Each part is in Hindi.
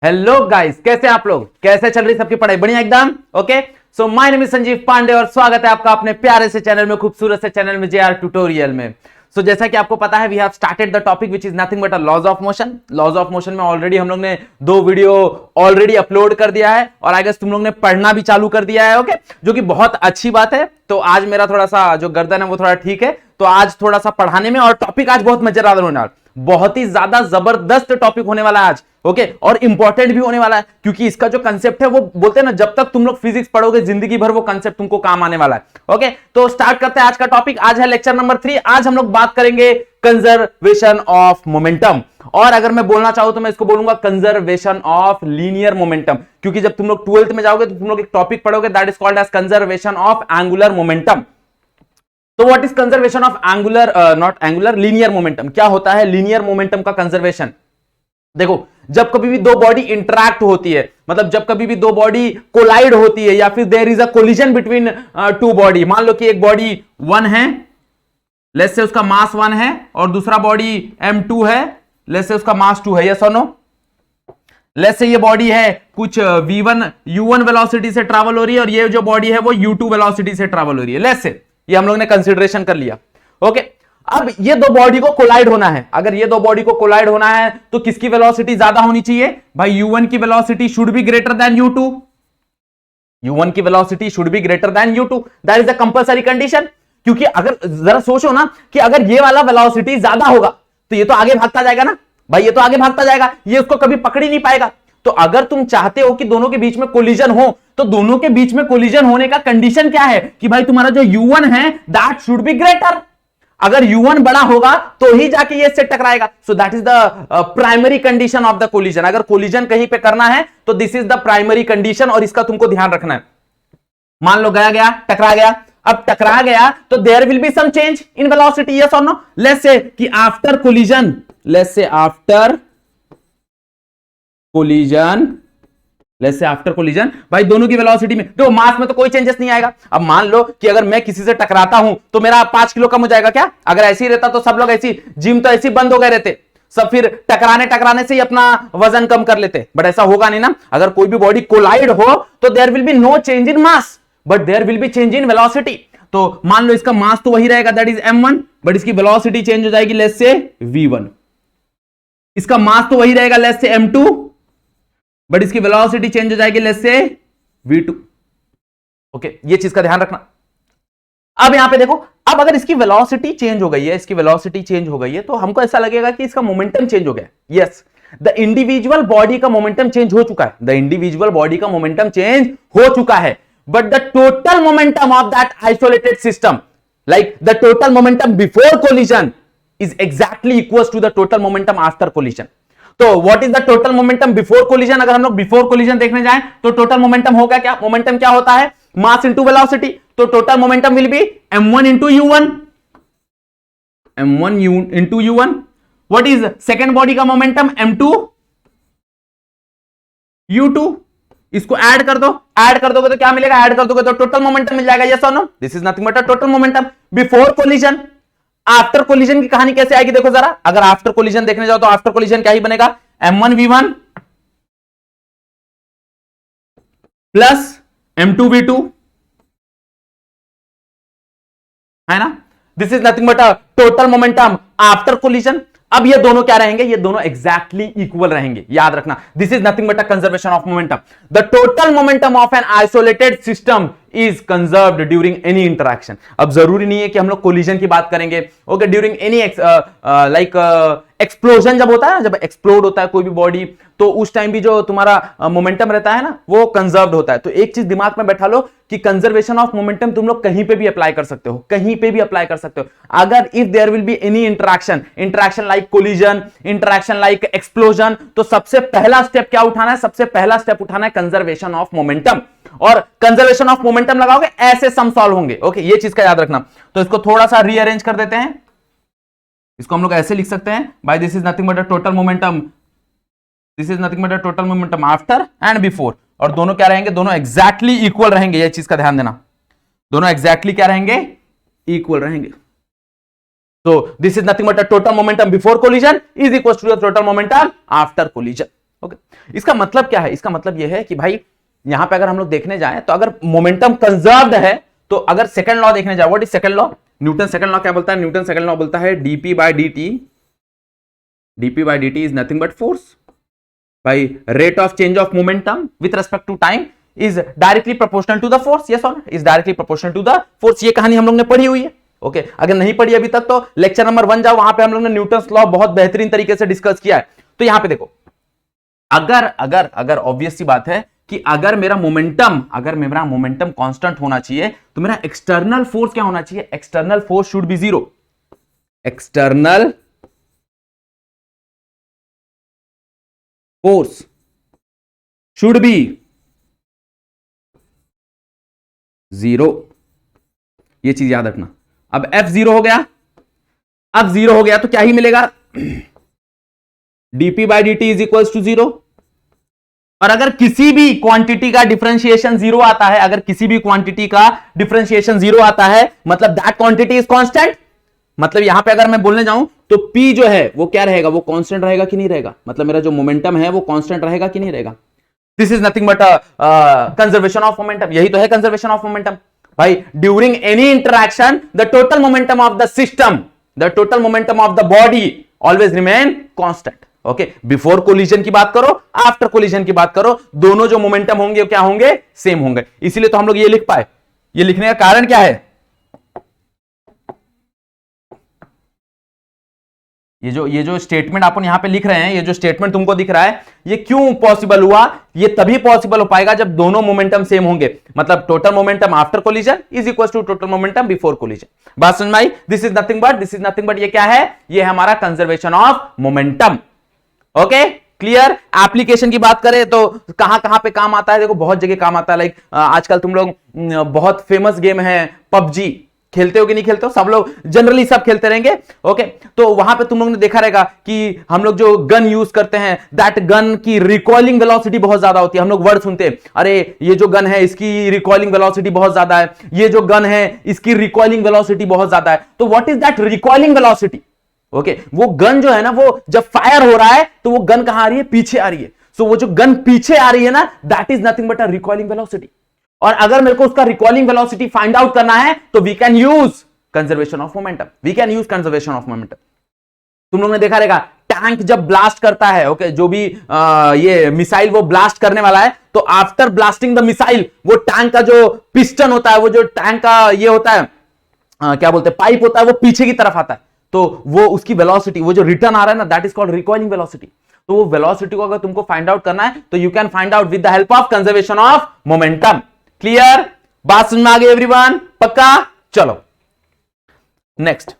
हेलो गाइस, कैसे आप लोग? कैसे चल रही सबकी पढ़ाई? बढ़िया एकदम। Okay, so my name is Sanjeev Pandey और स्वागत है आपका अपने प्यारे से चैनल में, खूबसूरत से चैनल में, जेआर ट्यूटोरियल में। सो जैसा कि आपको पता है, we have started the topic which is nothing but laws of motion. Laws of motion में ऑलरेडी हम लोग ने 2 वीडियो ऑलरेडी अपलोड कर दिया है और आई गेस तुम लोग ने पढ़ना भी चालू कर दिया है। ओके, जो कि बहुत अच्छी बात है। तो आज मेरा थोड़ा सा जो गर्दन है वो थोड़ा ठीक है, तो आज थोड़ा सा पढ़ाने में, और टॉपिक आज बहुत मजेदार होने वाला, बहुत ही ज्यादा जबरदस्त टॉपिक होने वाला है आज। ओके, और इंपॉर्टेंट भी होने वाला है, क्योंकि इसका जो कंसेप्ट है वो बोलते हैं ना, जब तक तुम लोग फिजिक्स पढ़ोगे जिंदगी भर वो कंसेप्ट तुमको काम आने वाला है। ओके, तो स्टार्ट करते हैं आज का टॉपिक। आज है लेक्चर नंबर 3। आज हम लोग बात करेंगे कंजर्वेशन ऑफ मोमेंटम, और अगर मैं बोलना चाहूं तो मैं इसको बोलूंगा कंजर्वेशन ऑफ लीनियर मोमेंटम, क्योंकि जब तुम लोग 12th में जाओगे तो तुम लोग एक टॉपिक पढ़ोगे that is called as conservation of angular momentum. तो what is conservation of angular, not angular, linear momentum? क्या होता है लीनियर मोमेंटम का कंजर्वेशन? देखो, जब कभी भी दो बॉडी इंटरैक्ट होती है, मतलब जब कभी भी दो बॉडी कोलाइड होती है, या फिर there is a collision between 2 body. मान लो कि एक बॉडी 1 है, लेट्स से उसका मास 1 है, और दूसरा बॉडी m2 है, लेट्स से उसका मास 2 है। Yes or no? लेट्स से ये बॉडी है कुछ v1 u1 वेलोसिटी से ट्रैवल हो रही है, और ये जो बॉडी है वो u2 वेलोसिटी से ट्रैवल हो रही है। लेट्स से ये हम लोग ने कंसीडरेशन कर लिया। ओके, अब ये दो बॉडी को कोलाइड होना है। अगर ये दो बॉडी को कोलाइड होना है तो किसकी वेलोसिटी ज्यादा होनी चाहिए? भाई u1 की velocity should be greater than u2। u1 की velocity should be greater than u2, that is the compulsory condition. क्योंकि अगर जरा सोचो ना कि अगर ये वाला वेलोसिटी ज्यादा होगा तो ये तो आगे भागता जाएगा ना भाई, ये तो आगे भागता जाएगा, ये उसको कभी पकड़ ही नहीं पाएगा। तो अगर तुम चाहते हो कि दोनों के बीच में कोलिजन हो, तो दोनों के बीच में कोलिजन होने का कंडीशन क्या है कि भाई तुम्हारा जो u1 है दैट शुड बी ग्रेटर। अगर u1 बड़ा होगा तो ही जाके ये इससे टकराएगा। So that is the primary condition of the collision. अगर कोलिजन कहीं पे करना है तो this is the primary condition, और इसका तुमको ध्यान रखना है। मान लो गया टकरा गया, अब टकरा गया तो there will be some change in velocity. Yes or no? Let's say कि after collision, let's say after collision भाई दोनों की वेलोसिटी में, देखो मास में तो कोई चेंजेस नहीं आएगा। अब मान लो कि अगर मैं किसी से टकराता हूं तो मेरा 5 किलो कम हो जाएगा क्या? अगर ऐसे ही रहता तो सब लोग ऐसी जिम तो ऐसी बंद हो गए रहते, सब फिर टकराने से ही अपना वजन कम कर लेते, बट ऐसा होगा नहीं ना। अगर कोई भी बॉडी कोलाइड हो तो there will be no change in mass, but there will be change in velocity. तो मान लो इसका मास तो वही रहेगा, दैट इज m1, बट इसकी वेलोसिटी चेंज हो जाएगी, लेट्स से v1। इसका मास तो वही रहेगा, लेट्स से m2, बट इसकी वेलोसिटी चेंज हो जाएगी, लेट्स से v2। ओके, ये चीज का ध्यान रखना। अब यहां पे देखो, अब अगर इसकी वेलोसिटी चेंज हो गई है, इसकी वेलोसिटी चेंज हो गई है, तो हमको ऐसा लगेगा कि इसका मोमेंटम चेंज हो गया। यस, द इंडिविजुअल बॉडी का मोमेंटम चेंज हो चुका है, द इंडिविजुअल बॉडी का मोमेंटम चेंज हो चुका है, but the total momentum of that isolated system, like the total momentum before collision is exactly equals to the total momentum after collision. तो what is the total momentum before collision? अगर हम लोग before collision देखने जाएं तो total momentum होगा क्या? मोमेंटम क्या होता है? mass into velocity. तो total momentum will be m1 into u1, m1 into u1. What is second body का मोमेंटम? m2 u2। इसको ऐड कर दो, ऐड कर दोगे तो क्या मिलेगा? ऐड कर दोगे तो टोटल मोमेंटम मिल जाएगा। Yes or no? This is nothing but a total momentum before collision. After collision की कहानी कैसे आएगी देखो जरा। अगर आफ्टर कोलिजन देखने जाओ तो आफ्टर कोलिजन क्या ही बनेगा? m1 v1 plus m2 v2, है ना? This is nothing but a total momentum after collision. अब ये दोनों क्या रहेंगे? ये दोनों एग्जैक्टली इक्वल रहेंगे, याद रखना। This is nothing but a conservation of momentum. The total momentum of an isolated system is conserved during any interaction. अब जरूरी नहीं है कि हम लोग कोलिजन की बात करेंगे। Okay, during any like explosion जब होता है, जब एक्सप्लोड होता है कोई भी बॉडी, तो उस टाइम भी जो तुम्हारा मोमेंटम रहता है ना, वो कंजर्व्ड होता है। तो एक चीज दिमाग में बैठा लो कि कंजर्वेशन ऑफ मोमेंटम तुम लोग कहीं पे भी अप्लाई कर सकते हो, कहीं पे भी अप्लाई कर सकते हो। अगर if there will be any interaction like collision, interaction like explosion, तो सबसे पहला स्टेप क्या उठाना है? सबसे पहला स्टेप उठाना है कंजर्वेशन ऑफ मोमेंटम। और कंजर्वेशन ऑफ मोमेंटम लगाओगे ऐसे सम सॉल्व होंगे। ओके, ये चीज का याद रखना। तो इसको थोड़ा सा रीअरेंज कर देते हैं, इसको हम लोग ऐसे लिख सकते हैं, by this is nothing but a total momentum, this is nothing but a total momentum after and before. और दोनों क्या रहेंगे? दोनों एग्जैक्टली इक्वल रहेंगे। ये चीज का ध्यान देना, दोनों एग्जैक्टली क्या रहेंगे? इक्वल रहेंगे। तो this is nothing but a total momentum before collision is equal to the total momentum after collision. Okay, इसका मतलब क्या है? इसका मतलब यह है कि भाई यहां पे अगर हम लोग देखने जाएं तो अगर मोमेंटम कंजर्व्ड है तो अगर सेकंड लॉ देखने जाए, what is second law? Newton second law क्या बोलता है? न्यूटन सेकंड लॉ बोलता है DP by dt is nothing but force by rate of change of momentum with respect to time is directly proportional to the force. Yes और is directly proportional to the force. ये कहानी हम लोग ने पढ़ी हुई है। ओके, अगर नहीं पढ़ी अभी तक तो लेक्चर नंबर 1 जाओ, वहां पे हम लोग ने न्यूटन्स लॉ बहुत बेहतरीन तरीके से डिस्कस किया है। तो यहां पे देखो, अगर ऑब्वियस सी बात है कि अगर मेरा मोमेंटम कांस्टेंट होना चाहिए तो मेरा एक्सटर्नल फोर्स क्या होना चाहिए? External force should be zero. External force should be zero. ये चीज याद रखना। अब F जीरो हो गया, अब जीरो हो गया तो क्या ही मिलेगा? dp by dt is equal to zero. और अगर किसी भी क्वांटिटी का डिफरेंशिएशन जीरो आता है, अगर किसी भी क्वांटिटी का डिफरेंशिएशन जीरो आता है, मतलब दैट क्वांटिटी इज कांस्टेंट। मतलब यहां पे अगर मैं बोलने जाऊं तो P जो है वो क्या रहेगा? वो कांस्टेंट रहेगा कि नहीं रहेगा? मतलब मेरा जो मोमेंटम है वो कांस्टेंट रहेगा कि नहीं रहेगा? This is nothing but conservation of momentum. यही तो है कंजर्वेशन ऑफ मोमेंटम भाई। During any interaction the total momentum of the system, the total momentum of the body always remain constant. Okay, before collision की बात करो, आफ्टर कोलिजन की बात करो, दोनों जो मोमेंटम होंगे क्या होंगे? सेम होंगे। इसीलिए तो हम लोग ये लिख पाए। ये लिखने का कारण क्या है? ये जो स्टेटमेंट अपन यहां पे लिख रहे हैं, ये जो स्टेटमेंट तुमको दिख रहा है, ये क्यों पॉसिबल हुआ? ये तभी पॉसिबल हो पाएगा जब दोनों मोमेंटम सेम होंगे। मतलब total momentum after collision is equal to total momentum before collision. बात समझ में आई? दिस इज नथिंग बट ये क्या है? ये है हमारा conservation of momentum. Okay, clear? Application की बात करें तो कहां पे काम आता है? देखो बहुत जगह काम आता है। लाइक आजकल तुम लोग बहुत फेमस गेम है पबजी, खेलते हो कि नहीं खेलते हो? सब लोग जनरली सब खेलते रहेंगे। ओके, तो वहां पे तुम लोग ने देखा रहेगा कि हम लोग जो गन यूज करते हैं, दैट गन की रिकॉइलिंग वेलोसिटी बहुत ज्यादा होती है। हम लोग वर्ड सुनते हैं, अरे ये जो गन है इसकी रिकॉइलिंग वेलोसिटी बहुत ज्यादा है, ये जो गन है इसकी रिकॉइलिंग वेलोसिटी बहुत ज्यादा है। तो what is that recoiling velocity? Okay, वो गन जो है ना, वो जब फायर हो रहा है तो वो गन कहां आ रही है? पीछे आ रही है। सो वो जो गन पीछे आ रही है ना, that is nothing but a recoiling velocity. और अगर मेरे को उसका रिकॉइलिंग वेलोसिटी फाइंड आउट करना है तो we can use conservation of momentum. तुम लोगों ने देखा रहेगा टैंक जब ब्लास्ट करता है, ओके, जो भी ये मिसाइल वो ब्लास्ट करने वाला है, तो आफ्टर ब्लास्टिंग द मिसाइल वो टैंक का जो पिस्टन होता है, वो जो टैंक का ये होता है, क्या बोलते हैं, पाइप होता है, वो पीछे की तरफ आता है। तो वो उसकी वेलोसिटी, वो जो रिटर्न आ रहा है ना, that is called recoiling velocity. तो वो वेलोसिटी को अगर तुमको फाइंड आउट करना है तो you can find out with the help of conservation of momentum. Clear? बात समझ में आ गई एवरीवन? पक्का? चलो नेक्स्ट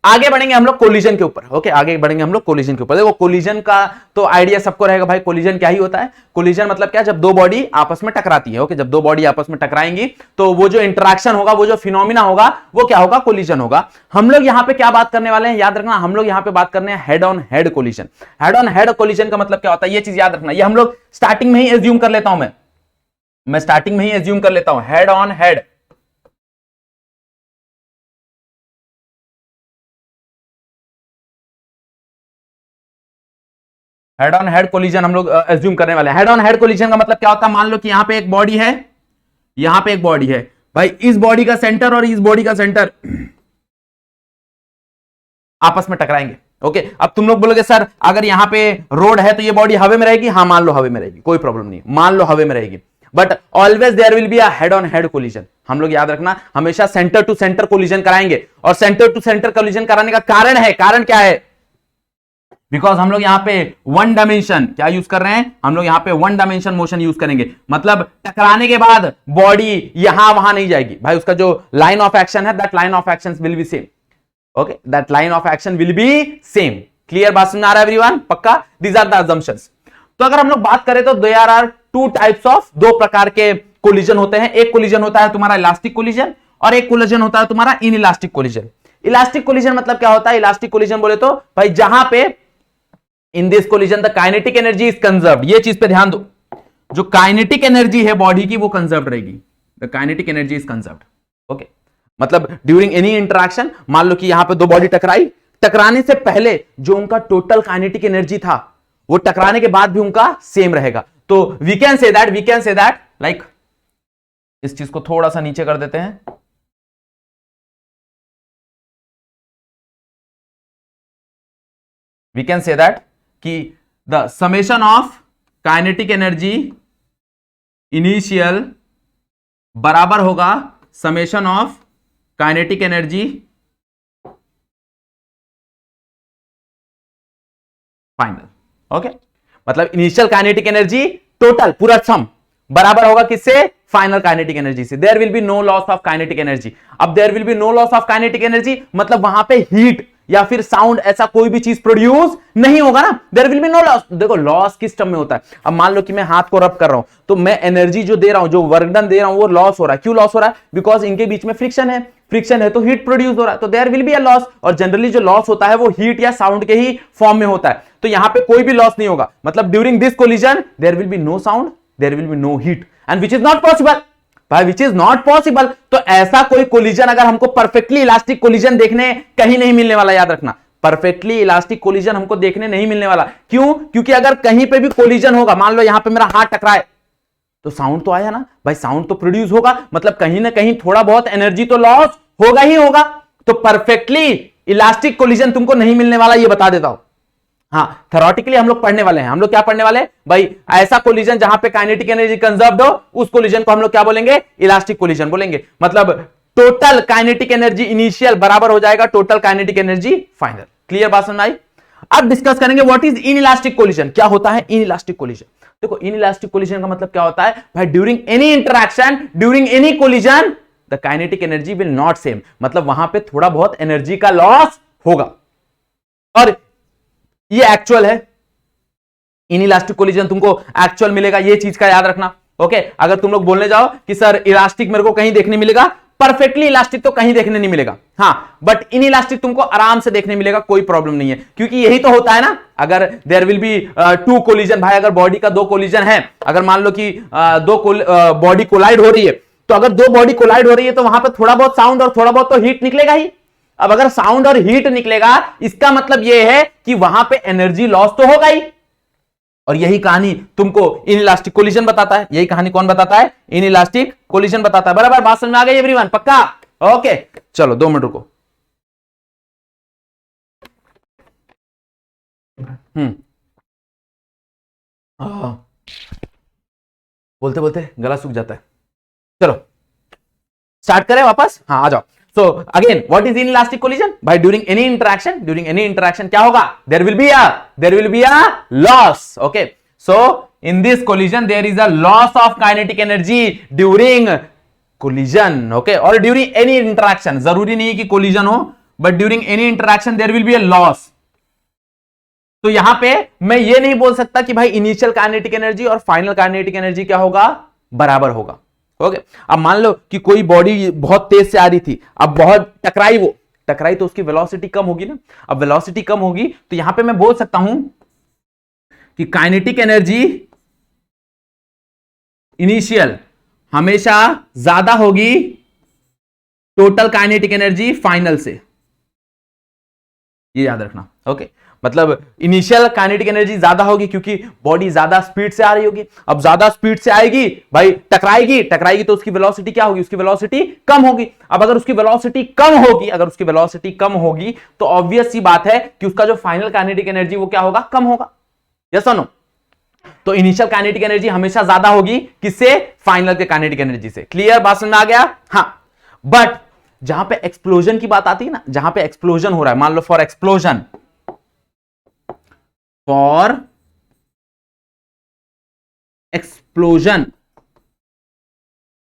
आगे बढ़ेंगे हम लोग कोलिजन के ऊपर। ओके, आगे बढ़ेंगे हम लोग कोलिजन के ऊपर। देखो कोलिजन का तो आइडिया सबको रहेगा भाई, कोलिजन क्या ही होता है? कोलिजन मतलब क्या? जब दो बॉडी आपस में टकराती है। ओके, जब दो बॉडी आपस में टकराएंगी तो वो जो इंटरैक्शन होगा, वो जो फिनोमिना होगा, वो क्या होगा? कोलिजन होगा। हम लोग यहां पे क्या बात करने वाले हैं? याद रखना, हम लोग यहां पे बात करने हैं head on head collision. Head on head collision का मतलब क्या होता है? ये चीज याद रखना। ये हम लोग स्टार्टिंग में ही एज्यूम कर लेता हूं, मैं स्टार्टिंग में ही एज्यूम कर लेता हूं, head on head. Head on head collision हम लोग एज्यूम करने वाले हैं। हेड ऑन हेड कोलिजन का मतलब क्या होता है? मान लो कि यहां पे एक बॉडी है, यहां पे एक बॉडी है भाई, इस बॉडी का सेंटर और इस बॉडी का सेंटर आपस में टकराएंगे। ओके, अब तुम लोग बोलोगे सर अगर यहां पे रोड है तो ये बॉडी हवा में रहेगी? हाँ, मान लो हवा में रहेगी, कोई प्रॉब्लम नहीं, मान लो हवा में रहेगी, but always there will be a head on head collision. हम लोग याद रखना, हमेशा सेंटर टू सेंटर कोलिजन कराएंगे। और सेंटर टू सेंटर कोलिजन कराने का कारण है, कारण क्या है? बिकॉज हम लोग यहां पे वन डायमेंशन क्या यूज कर रहे हैं? हम लोग यहां पे वन डायमेंशन मोशन यूज करेंगे। मतलब टकराने के बाद बॉडी यहां वहां नहीं जाएगी भाई, उसका जो लाइन ऑफ एक्शन है, that line of action will be same. Okay, that line of action will be same. Clear? बात समझ आ रहा है एवरीवन? पक्का? These are the assumptions. तो अगर हम लोग बात करें तो there are two types of, दो प्रकार के कोलिजन होते हैं। एक कोलिजन होता है तुम्हारा इलास्टिक कोलिजन, और एक कोलिजन होता है तुम्हारा in elastic collision. Elastic collision मतलब क्या होता है? इलास्टिक कोलिजन बोले तो भाई जहां पे in this collision the kinetic energy is conserved. ये चीज पे ध्यान दो, जो काइनेटिक एनर्जी है बॉडी की वो कंजर्व्ड रहेगी। The kinetic energy is conserved. Okay, मतलब ड्यूरिंग एनी इंटरैक्शन, मान लो कि यहां पे दो बॉडी टकराई, टकराने से पहले जो उनका टोटल काइनेटिक एनर्जी था वो टकराने के बाद भी उनका सेम रहेगा। तो we can say that like, इस चीज को थोड़ा सा नीचे कर देते हैं, वी कैन से दैट कि the summation of kinetic energy initial बराबर होगा summation of kinetic energy final. Okay, मतलब इनिशियल काइनेटिक एनर्जी टोटल पूरा सम बराबर होगा किससे? फाइनल काइनेटिक एनर्जी से। There will be no loss of kinetic energy. अब there will be no loss of kinetic energy मतलब वहां पे हीट या फिर साउंड ऐसा कोई भी चीज प्रोड्यूस नहीं होगा ना। There will be no loss. देखो लॉस किस टर्म में होता है? अब मान लो कि मैं हाथ को रब कर रहा हूं तो मैं एनर्जी जो दे रहा हूं, जो वर्क डन दे रहा हूं, वो लॉस हो रहा है। क्यों लॉस हो रहा है? बिकॉज इनके बीच में फ्रिक्शन है, फ्रिक्शन है तो हीट प्रोड्यूस हो रहा है, तो there will be a loss. और जनरली जो लॉस होता है वो हीट या साउंड के ही फॉर्म में होता है, तो यहां पे कोई भी लॉस नहीं होगा। मतलब during this collision there will be no sound, there will be no heat, and which is not possible. भाई विच इज नॉट पॉसिबल, तो ऐसा कोई कोलिजन अगर हमको परफेक्टली इलास्टिक कोलिजन देखने कहीं नहीं मिलने वाला, याद रखना, परफेक्टली इलास्टिक कोलिजन हमको देखने नहीं मिलने वाला। क्यों? क्योंकि अगर कहीं पे भी कोलिजन होगा, मान लो यहां पे मेरा हाथ टकराए तो साउंड तो आया ना भाई, साउंड तो प्रोड्यूस होगा, मतलब कहीं ना कहीं थोड़ा बहुत एनर्जी तो लॉस होगा ही होगा। तो परफेक्टली इलास्टिक कोलिजन तुमको नहीं मिलने वाला, ये बता देता हूं। हाँ, थ्योरेटिकली हम लोग पढ़ने वाले हैं। हम लोग क्या पढ़ने वाले हैं भाई? ऐसा कोलिजन जहां पे काइनेटिक एनर्जी कंजर्व्ड हो, उस कोलिजन को हम लोग क्या बोलेंगे? इलास्टिक कोलिजन बोलेंगे। मतलब टोटल काइनेटिक एनर्जी इनिशियल बराबर हो जाएगा total kinetic energy final. Clear बात समझ आई? अब डिस्कस करेंगे व्हाट इज इनइलास्टिक कोलिजन। क्या होता है इनइलास्टिक कोलिजन? देखो इनइलास्टिक कोलिजन का मतलब क्या होता है भाई? During any interaction, during any collision the kinetic energy will not same. मतलब वहां पे थोड़ा बहुत एनर्जी का लॉस होगा, और ये एक्चुअल है। इनइलास्टिक कोलिजन तुमको एक्चुअल मिलेगा, ये चीज का याद रखना। ओके, अगर तुम लोग बोलने जाओ कि सर इलास्टिक मेरे को कहीं देखने मिलेगा, परफेक्टली इलास्टिक तो कहीं देखने नहीं मिलेगा, हाँ, बट इनइलास्टिक तुमको आराम से देखने मिलेगा, कोई प्रॉब्लम नहीं है। क्योंकि यही तो होता है ना, अगर there will be two collision, भाई अगर बॉडी का दो कोलिजन है, अगर मान लो कि दो बॉडी कोलाइड हो रही है, तो अगर दो बॉडी कोलाइड हो रही है तो वहां पर थोड़ा बहुत साउंड और थोड़ा बहुत तो हीट निकलेगा ही। अब अगर साउंड और हीट निकलेगा, इसका मतलब यह है कि वहां पे एनर्जी लॉस तो होगा ही। और यही कहानी तुमको इनइलास्टिक कोलिजन बताता है। यही कहानी कौन बताता है? इनइलास्टिक कोलिजन बताता है। बराबर बात समझ में आ गई एवरीवन? पक्का? ओके, चलो 2 मिनट रुको। बोलते बोलते गला सूख जाता है। चलो स्टार्ट करें वापस? हाँ आ जाओ। So again, what is inelastic collision? By during any interaction क्या होगा? There will be a loss. Okay. So in this collision there is a loss of kinetic energy during collision. Okay. और during any interaction, जरूरी नहीं है कि collision हो, but during any interaction there will be a loss. तो यहां पे मैं ये नहीं बोल सकता कि भाई इनिशियल काइनेटिक एनर्जी और फाइनल काइनेटिक एनर्जी क्या होगा? बराबर होगा। ओके, अब मान लो कि कोई बॉडी बहुत तेज से आ रही थी, अब बहुत टकराई तो उसकी वेलोसिटी कम होगी ना। अब वेलोसिटी कम होगी तो यहां पे मैं बोल सकता हूं कि काइनेटिक एनर्जी इनिशियल हमेशा ज्यादा होगी टोटल काइनेटिक एनर्जी फाइनल से, ये याद रखना। ओके, मतलब इनिशियल काइनेटिक एनर्जी ज्यादा होगी क्योंकि बॉडी ज्यादा स्पीड से आ रही होगी। अब ज्यादा स्पीड से आएगी भाई, टकराएगी तो उसकी वेलोसिटी क्या होगी? उसकी वेलोसिटी कम होगी। अब अगर उसकी वेलोसिटी कम होगी तो ऑब्वियस सी बात है कि उसका जो फाइनल काइनेटिक एनर्जी वो क्या होगा? कम होगा। Yes or no? तो इनिशियल काइनेटिक एनर्जी हमेशा ज्यादा होगी किससे? फाइनल के काइनेटिक एनर्जी से। क्लियर बात समझ में आ गया? हाँ, बट जहां पे एक्सप्लोजन की बात आती है ना, जहां पे एक्सप्लोजन हो रहा है, मान लो फॉर एक्सप्लोजन,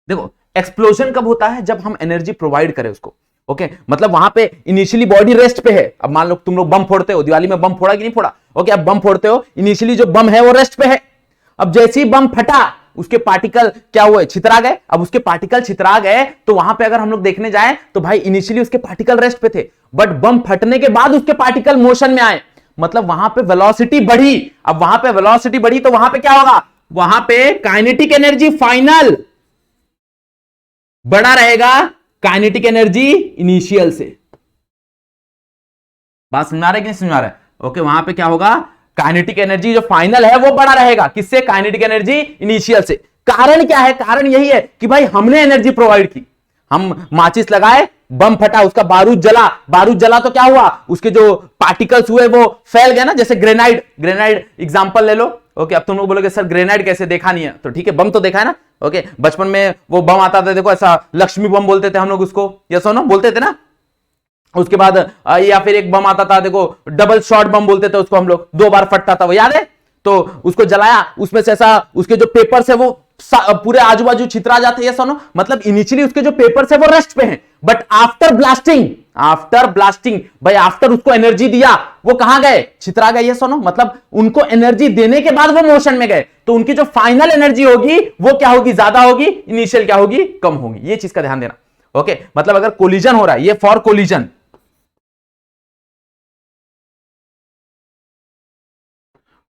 देखो एक्सप्लोजन कब होता है? जब हम एनर्जी प्रोवाइड करें उसको। ओके, मतलब वहां पे इनिशियली बॉडी रेस्ट पे है। अब मान लो तुम लोग बम फोड़ते हो, दिवाली में बम फोड़ा कि नहीं फोड़ा? ओके, अब बम फोड़ते हो, इनिशियली जो बम है वो रेस्ट पे है। अब जैसे ही बम फटा, उसके पार्टिकल क्या हुए? छितरा गए। अब उसके पार्टिकल छितरा गए तो वहां पे अगर हम लोग देखने जाएं तो भाई इनिशियली उसके पार्टिकल रेस्ट पे थे, बट बम फटने के बाद उसके पार्टिकल मोशन में आए, मतलब वहां पे वेलोसिटी बढ़ी। अब वहां पे वेलोसिटी बढ़ी तो वहां पे क्या होगा? वहां पे काइनेटिक एनर्जी फाइनल बड़ा रहेगा काइनेटिक एनर्जी इनिशियल से। बात समझ आ रहा है कि नहीं समझ आ रहा है? ओके, वहां पे क्या होगा? काइनेटिक एनर्जी जो फाइनल है वो बड़ा रहेगा किससे, काइनेटिक एनर्जी इनिशियल से। कारण क्या है, कारण यही है कि भाई हमने एनर्जी प्रोवाइड की, हम माचिस लगाए, बम फटा, उसका बारूद जला तो क्या हुआ, उसके जो पार्टिकल्स हुए वो फैल गए ना, जैसे ग्रेनाइड एग्जांपल ले लो। ओके, अब तुम लोग बोलोगे सर ग्रेनाइड कैसे, देखा नहीं है, तो ठीक है, बम तो देखा है ना। ओके, बचपन में वो बम आता था, देखो ऐसा लक्ष्मी बम बोलते थे हम लोग उसको, या सुनो बोलते थे ना। उसके बाद या फिर एक बम आता था, देखो डबल शॉट बम बोलते थे उसको हम लोग, 2 बार फटता था, वो याद है। तो उसको जलाया, उसमें से ऐसा उसके जो पेपर्स है वो पूरे आजू बाजू छितरा जाते हैं, सुनो मतलब इनिशियली उसके जो पेपर्स है वो रेस्ट पे हैं, बट आफ्टर ब्लास्टिंग भाई, आफ्टर उसको एनर्जी दिया, वो कहां गए, छितरा गए, ये सुनो मतलब उनको एनर्जी देने के बाद वो मोशन में गए, तो उनकी जो फाइनल एनर्जी होगी वो क्या होगी, ज्यादा होगी, इनिशियल क्या होगी, कम होगी। ये चीज का ध्यान देना। ओके, मतलब अगर कोलिजन हो रहा है, ये फॉर कोलिजन,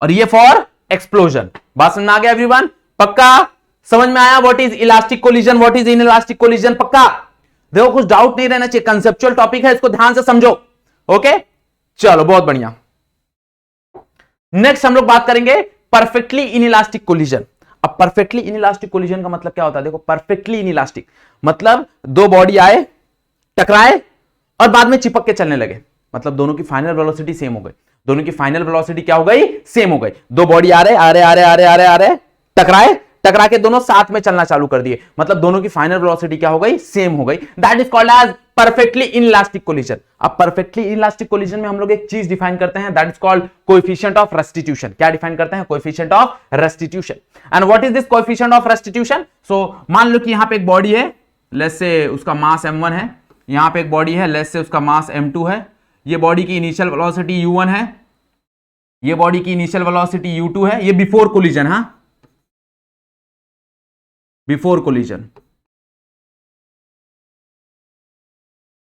और ये फॉर एक्सप्लोजन। बात समझ में आ गया एवरीवन, पक्का समझ में आया। What is elastic collision, what is inelastic collision, पक्का। देखो कुछ डाउट नहीं रहना चाहिए, कंसेप्चुअल टॉपिक है, इसको ध्यान से समझो। ओके, चलो बहुत बढ़िया। नेक्स्ट हम लोग बात करेंगे परफेक्टली इनइलास्टिक कोलिजन। अब परफेक्टली इनइलास्टिक कोलिजन का मतलब क्या होता है, देखो परफेक्टली इनइलास्टिक मतलब दो बॉडी आए, टकराए और बाद में चिपक के चलने लगे, मतलब दोनों की फाइनल वेलोसिटी सेम हो गई, दोनों की फाइनल वेलोसिटी क्या हो गई, सेम हो गई। दो बॉडी आ रहे टकरा के दोनों साथ में चलना चालू कर दिए, मतलब दोनों की फाइनल वेलोसिटी क्या हो गई, सेम हो गई। That is called as perfectly inelastic collision. अब परफेक्टली इनइलास्टिक कोलिजन में हम लोग एक चीज डिफाइन करते हैं, that is called coefficient of restitution. क्या डिफाइन करते हैं, coefficient of restitution. And what is this coefficient of restitution. So मान लो कि यहां पे एक बॉडी है, लेट्स से उसका मास m1 है, यहां पे एक बॉडी है, लेट्स से उसका मास m2 है, ये बॉडी की इनिशियल वेलोसिटी u1 है, ये बॉडी की इनिशियल वेलोसिटी u2 है, ये बिफोर कोलिजन, हां बिफोर कोलिजन।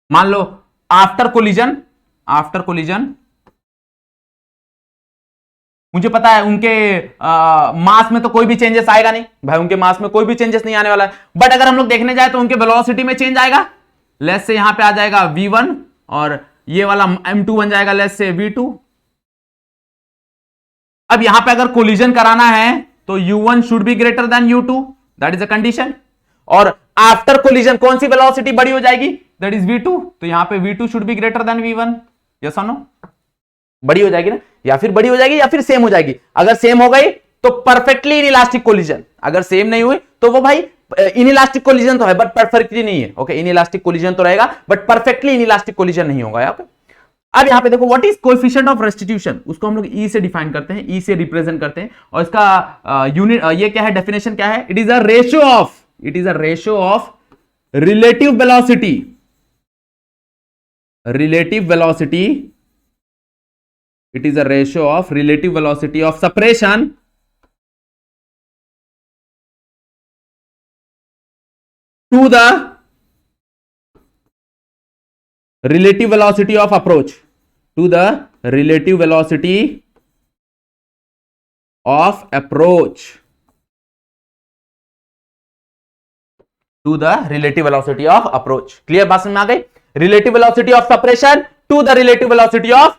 मान लो आफ्टर कोलिजन मुझे पता है उनके मास में तो कोई भी चेंजेस आएगा नहीं भाई, उनके मास में कोई भी चेंजेस नहीं आने वाला है, बट अगर हम लोग देखने जाए तो उनके वेलोसिटी में चेंज आएगा। लेट्स से यहां पे आ जाएगा v1 और ये वाला m2 बन जाएगा लेट्स से v2। अब यहां पे अगर कोलिजन कराना है तो u1 should be greater than u2, that is a condition. और आफ्टर कोलिजन कौन सी वेलोसिटी बड़ी हो जाएगी, दैट इज v2, तो यहां पे v2 should be greater than v1, yes or no, बड़ी हो जाएगी ना, या फिर बड़ी हो जाएगी या फिर सेम हो जाएगी। अगर सेम हो गई तो परफेक्टली इनइलास्टिक कोलिजन, अगर सेम नहीं हुई तो वो भाई इनइलास्टिक कोलिजन तो है बट परफेक्टली नहीं है। ओके, इनइलास्टिक कोलिजन तो रहेगा बट परफेक्टली इनइलास्टिक कोलिजन नहीं होगा। ओके, अब यहां पे देखो what is coefficient of restitution, उसको हम लोग ई से डिफाइन करते हैं, ई से रिप्रेजेंट करते हैं, और इसका यूनिट ये क्या है, डेफिनेशन क्या है, it is a ratio of relative velocity it is a ratio of relative velocity of separation to the relative velocity of approach, to the relative velocity of approach, to the relative velocity of approach। Clear बात समझ में आ गई, relative velocity of separation to the relative velocity of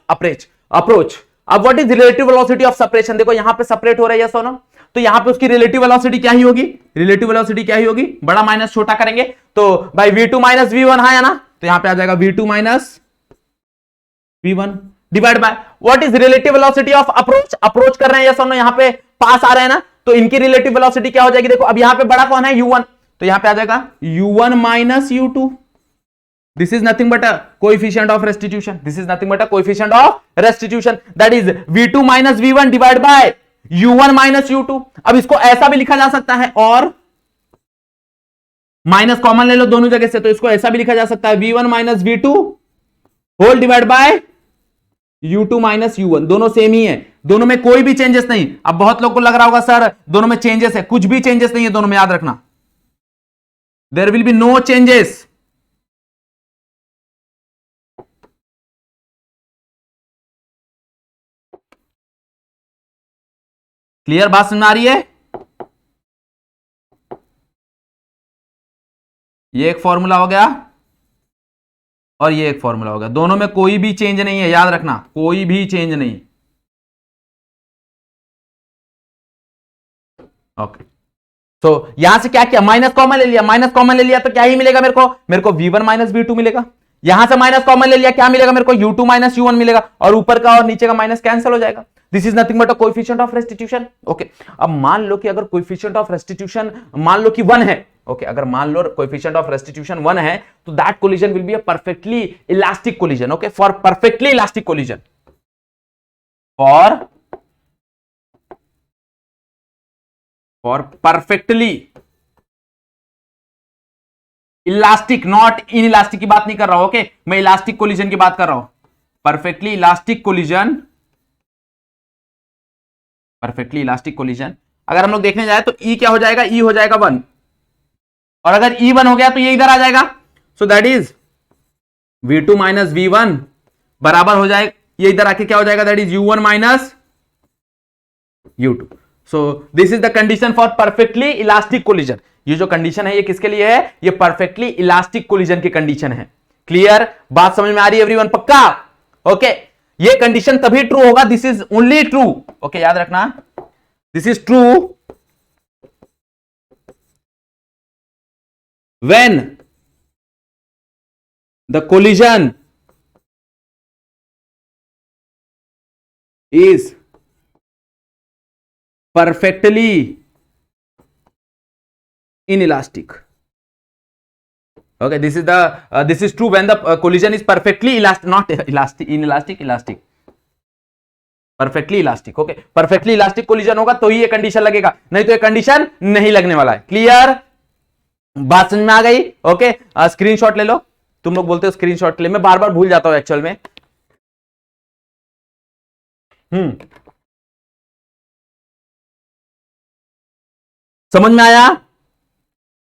approach। अब what is relative velocity of separation, देखो यहां पे सेपरेट हो रहा है यस और नो, तो यहां पे उसकी रिलेटिव वेलोसिटी क्या ही होगी, रिलेटिव वेलोसिटी क्या ही होगी, बड़ा माइनस छोटा करेंगे तो भाई v2 माइनस v1 है ना, तो यहां पे आ जाएगा v2 minus v1 divide by what is relative velocity of approach कर रहे हैं यस और नो, यहां पे पास आ रहे हैं ना, तो इनकी रिलेटिव वेलोसिटी क्या हो जाएगी, देखो अब यहां पे बड़ा कौन है u1, तो यहां पे आ जाएगा u1 minus u2। This is nothing but a coefficient of restitution. This is nothing but a coefficient of restitution. That is v2 minus v1 divided by u1 minus u2. अब इसको ऐसा भी लिखा जा सकता है, और माइनस कॉमन ले लो दोनों जगह से, तो इसको ऐसा भी लिखा जा सकता है v1 minus v2 whole divide by u2 minus u1। दोनों सेम ही है, दोनों में कोई भी चेंजेस नहीं। अब बहुत लोग को लग रहा होगा सर दोनों में चेंजेस है, कुछ भी चेंजेस नहीं है दोनों में, याद रखना there will be no changes. Clear बात समझ में आ रही है, ये एक फॉर्मूला हो गया और ये एक फॉर्मूला हो गया, दोनों में कोई भी चेंज नहीं है, याद रखना कोई भी चेंज नहीं। ओके, तो यहां से क्या किया, माइनस कॉमन ले लिया, माइनस कॉमन ले लिया तो क्या ही मिलेगा मेरे को V1 माइनस V2 मिलेगा। यहां से माइनस कॉमन ले लिया, क्या मिलेगा मेरे को, U2 माइनस U1 मिलेगा, और ऊपर का और नीचे का माइनस कैंसिल हो जाएगा। This is nothing but a coefficient of restitution. Okay, अब मान लो कि अगर कोएफिशिएंट ऑफ रेस्टिट्यूशन मान लो कि 1 है। ओके, अगर मान लो कोएफिशिएंट ऑफ रेस्टिट्यूशन 1 है तो that collision will be a perfectly elastic collision. Okay, for perfectly elastic collision, for perfectly elastic, not in elastic की बात नहीं कर रहा हूं। ओके, मैं इलास्टिक कोलिजन की बात कर रहा हूं, perfectly elastic collision, perfectly elastic collision. अगर हम लोग देखने जाए तो E क्या हो जाएगा, E हो जाएगा 1, और अगर E 1 हो गया तो ये इधर आ जाएगा। सो that is V2 minus V1 बराबर हो जाएगा, ये इधर आके क्या हो जाएगा, that is U1 minus U2। So this is the condition for perfectly elastic collision. ये जो कंडीशन है ये किसके लिए है, ये परफेक्टली इलास्टिक कोलिजन की कंडीशन है। क्लियर, बात समझ में आ रही है एवरीवन, पक्का? ओके, ये कंडीशन तभी ट्रू होगा, this is only true. Okay, याद रखना, this is true when the collision is perfectly inelastic. Okay, this is true when the collision is perfectly elastic, not elastic, inelastic, elastic, perfectly elastic. Okay, perfectly elastic collision होगा तो ही ये कंडीशन लगेगा, नहीं तो ये कंडीशन नहीं लगने वाला है। क्लियर, बात समझ में आ गई? ओके, स्क्रीनशॉट ले लो, तुम लोग बोलते हो स्क्रीनशॉट ले, मैं बार बार भूल जाता हूं एक्चुअल में। समझ में आया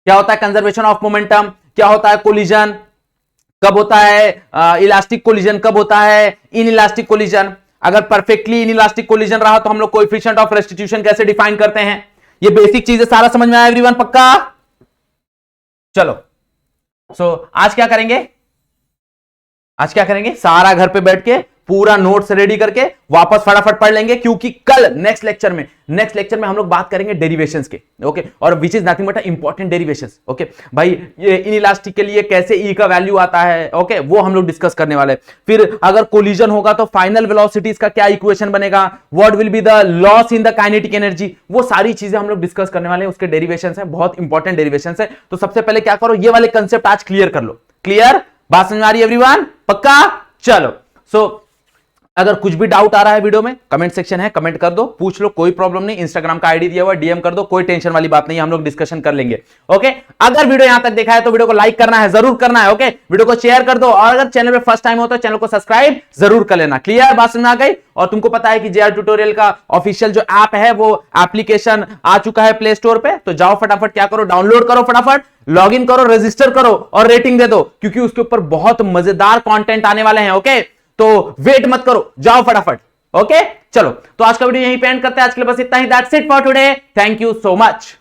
क्या होता है कंजर्वेशन ऑफ मोमेंटम, क्या होता है कोलिजन, कब होता है इलास्टिक कोलिजन, कब होता है इन इलास्टिक कोलिजन। अगर परफेक्टली इन इलास्टिक कोलिजन रहा तो हम लोग कोएफिशिएंट ऑफ रेस्टिट्यूशन कैसे डिफाइन करते हैं, ये बेसिक चीजें सारा समझ में आया एवरीवन, पक्का? चलो, सो आज क्या करेंगे, आज क्या करेंगे, सारा घर पे बैठ के पूरा नोट्स रेडी करके वापस फटाफट पढ़ लेंगे, क्योंकि कल नेक्स्ट लेक्चर में हम लोग बात करेंगे डेरिवेशंस के। ओके, और विच is nothing but important derivations. Okay भाई, ये इनइलास्टिक के लिए कैसे ई का वैल्यू आता है, ओके वो हम लोग डिस्कस करने वाले। फिर अगर कोलिजन होगा तो फाइनल वेलोसिटीज का क्या इक्वेशन बनेगा, what will be the loss in the kinetic energy, वो सारी चीजें हम लोग डिस्कस करने वाले हैं। उसके डेरिवेशंस हैं, बहुत इंपॉर्टेंट डेरिवेशंस है। तो सबसे पहले क्या करो, ये वाले कंसेप्ट आज क्लियर कर लो। क्लियर, बात समझ में आ रही है एवरीवन, पक्का? चलो, सो अगर कुछ भी डाउट आ रहा है वीडियो में, कमेंट सेक्शन है, कमेंट कर दो, पूछ लो, कोई प्रॉब्लम नहीं। इंस्टाग्राम का आईडी दिया हुआ, डीएम कर दो, कोई टेंशन वाली बात नहीं, हम लोग डिस्कशन कर लेंगे। ओके, अगर वीडियो यहां तक देखा है तो वीडियो को लाइक करना है, जरूर करना है। ओके, वीडियो को शेयर कर दो, और अगर चैनल पे फर्स्ट टाइम हो तो चैनल को सब्सक्राइब जरूर कर लेना। क्लियर, बात समझ में आ गई? और तुमको पता है कि जेआर ट्यूटोरियल का ऑफिशियल जो ऐप है वो एप्लीकेशन आ चुका है प्ले स्टोर पे, तो जाओ फटाफट क्या करो, डाउनलोड करो, फटाफट लॉग इन करो, रजिस्टर करो और रेटिंग दे दो, क्योंकि उसके ऊपर बहुत मजेदार कंटेंट आने वाले हैं। ओके, तो वेट मत करो, जाओ फटाफट। ओके, चलो, तो आज का वीडियो यहीं पे एंड करते हैं। आज के लिए बस इतना ही। That's it for today, thank you so much.